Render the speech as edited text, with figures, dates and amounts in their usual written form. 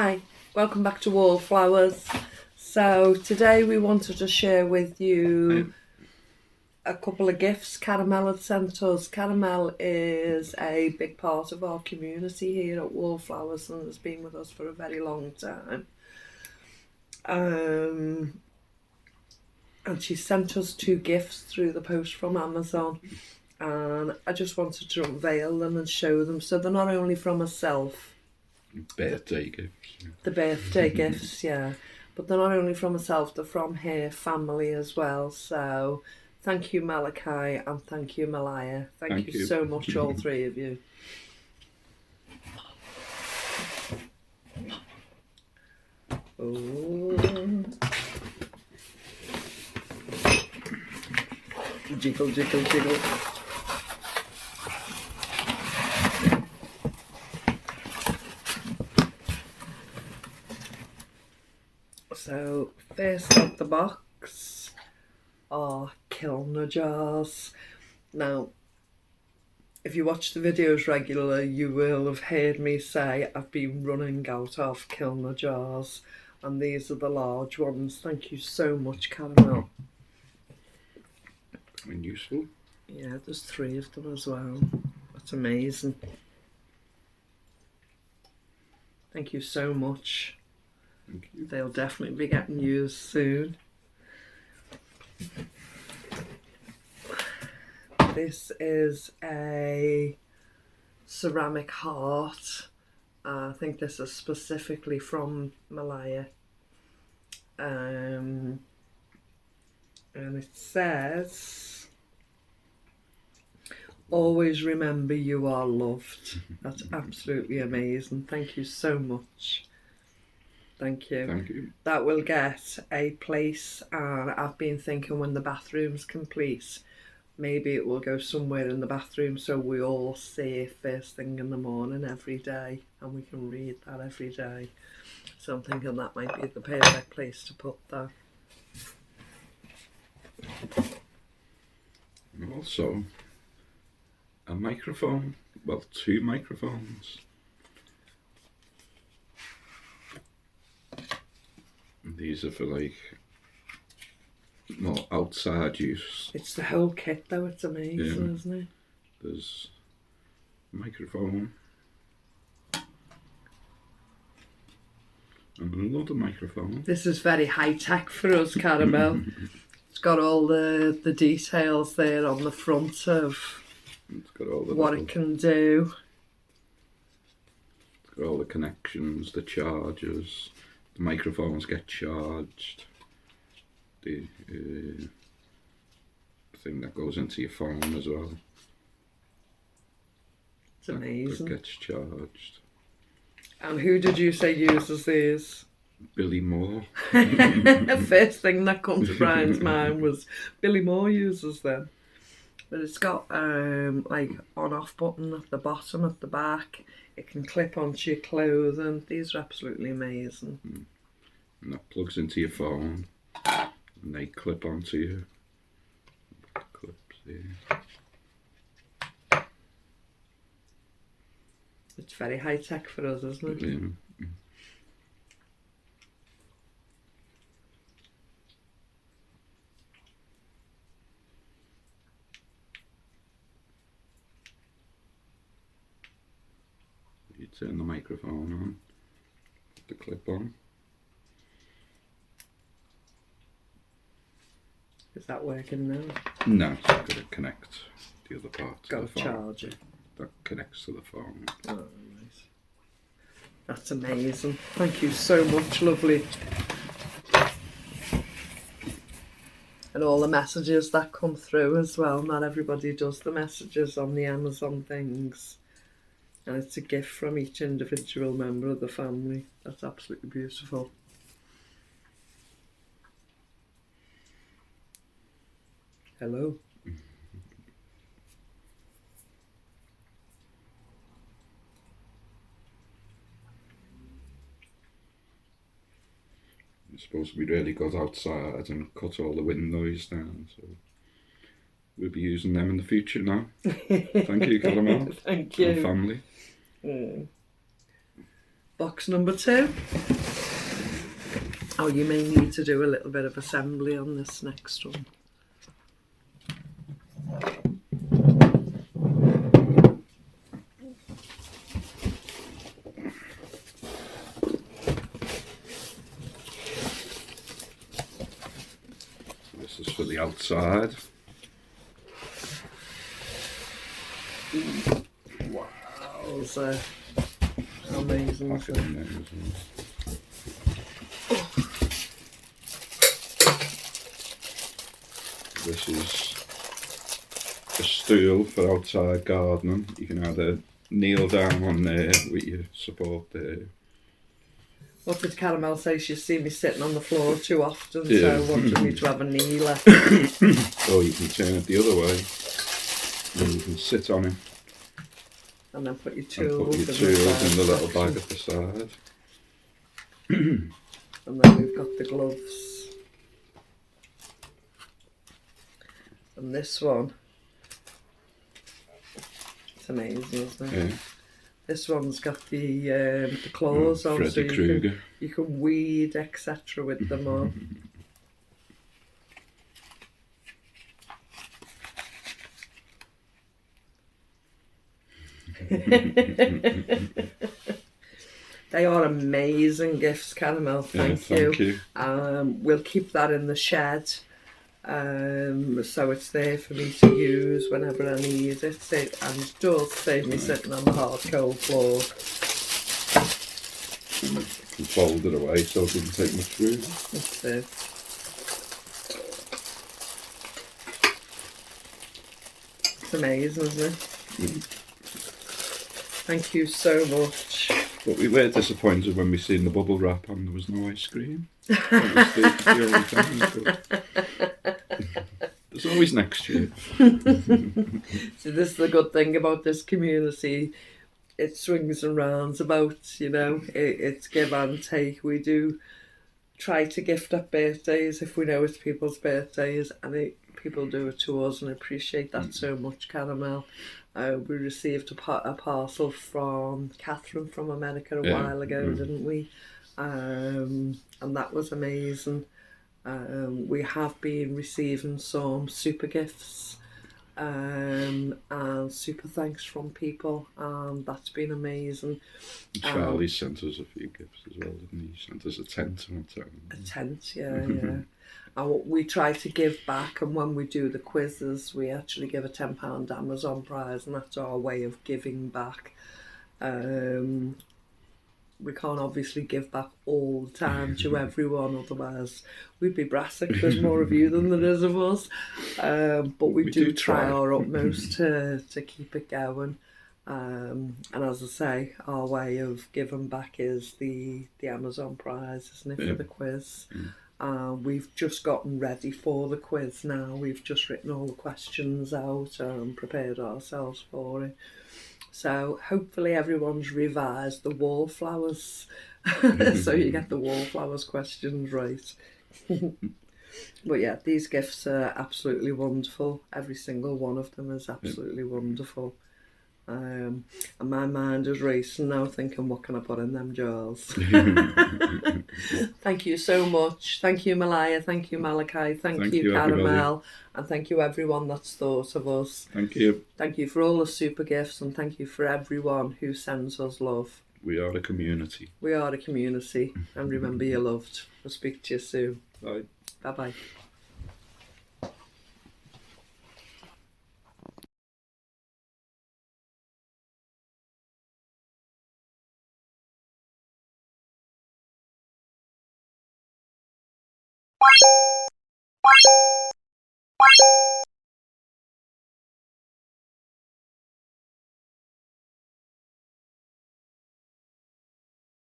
Hi, welcome back to Wallflowers. So today we wanted to share with you a couple of gifts Caramel had sent us. Caramel is a big part of our community here at Wallflowers and has been with us for a very long time. And she sent us two gifts through the post from Amazon, and I just wanted to unveil them and show them. So they're not only from herself, birthday gifts. the birthday gifts, yeah, but they're not only from herself, they're from her family as well. So thank you, Malachi, and thank you, Malaya. Thank you so much, all three of you. Oh. Jiggle, jiggle, jiggle. So first out the box are Kilner jars. Now, if you watch the videos regularly, you will have heard me say I've been running out of Kilner jars, and these are the large ones. Thank you so much, Caramel. And useful. Yeah, there's 3 of them as well. That's amazing. Thank you so much. Thank you. They'll definitely be getting used soon. This is a ceramic heart. I think this is specifically from Malaya. And it says, "Always remember you are loved." That's absolutely amazing. Thank you so much. Thank you. Thank you. That will get a place, and I've been thinking when the bathroom's complete, maybe it will go somewhere in the bathroom so we all see it first thing in the morning every day, and we can read that every day. So I'm thinking that might be the perfect place to put that. And also a microphone. Well, 2 microphones. And these are for like more outside use. It's the whole kit though, it's amazing, Yeah. isn't it? There's a microphone. And another microphone. This is very high tech for us, Caramel. It's got all the details there on the front of It's got all the what little, it can do. it's got all the connections, the chargers. The microphones get charged. The thing that goes into your phone as well. It's amazing. That gets charged. And who did you say uses these? Billy Moore. The first thing that comes to Brian's mind was Billy Moore uses them. But it's got like on-off button at the bottom, at the back. It can clip onto your clothing. These are absolutely amazing. And that plugs into your phone. And they clip onto you. Clips there. It's very high tech for us, isn't it? Yeah. You turn the microphone on, put the clip on. Is that working now? No, it's got to connect the other part to Got the a phone. charger. That connects to the phone. Oh, nice. That's amazing. Thank you so much, lovely. And all the messages that come through as well. Not everybody does the messages on the Amazon things. And it's a gift from each individual member of the family. That's absolutely beautiful. Hello. It's supposed to be really good outside and cut all the windows down, so we'll be using them in the future now. Thank you, Caramel. Thank And you. family. Mm. box number 2. Oh, you may need to do a little bit of assembly on this next one. This is for the outside. Wow, so amazing. Packet in there as well. This is a stool for outside gardening. You can either kneel down on there with your support there. What did Caramel say? She's seen me sitting on the floor too often, Yeah. so wanted me to have a kneeler. Or you can turn it the other way and you can sit on it And then put your and tools, put your tools in the little section. bag at the side. And then we've got the gloves. And this one, it's amazing, isn't it? Yeah. This one's got the claws on, so Freddy Krueger. you can weed, etc. with them on. They are amazing gifts, Caramel. Thank you. We'll keep that in the shed, so it's there for me to use whenever I need it. And it does save me sitting on the hard, cold floor. You can fold it away so it doesn't take much room. That's it. It's amazing, isn't it? Thank you so much. But we were disappointed when we seen the bubble wrap and there was no ice cream. That was the only time, but there's always next year. So this is the good thing about this community. It swings and roundabouts, you know. It's give and take. We do try to gift up birthdays if we know it's people's birthdays, and people do it to us, and I appreciate that so much, Caramel. We received a parcel from Catherine from America a while ago, didn't we? And that was amazing. We have been receiving some super gifts and super thanks from people, and that's been amazing. Charlie sent us a few gifts as well, didn't he? He sent us a tent one time. A tent, yeah. And we try to give back, and when we do the quizzes, we actually give a £10 Amazon prize, and that's our way of giving back. We can't obviously give back all the time to everyone, otherwise we'd be brassic. There's more of you than there is of us. But we do try our utmost to keep it going. And as I say, our way of giving back is the Amazon prize, isn't it, for the quiz. We've just gotten ready for the quiz now. We've just written all the questions out and prepared ourselves for it. So hopefully everyone's revised the wallflowers so you get the wallflowers questions right. But yeah, these gifts are absolutely wonderful. Every single one of them is absolutely wonderful. And my mind is racing now thinking, what can I put in them jars? Thank you so much. Thank you, Malaya. Thank you, Malachi. Thank you, Caramel. Everybody. And thank you, everyone that's thought of us. Thank you. Thank you for all the super gifts, and thank you for everyone who sends us love. We are a community. We are a community. And remember, you're loved. We'll speak to you soon. Bye. Bye-bye.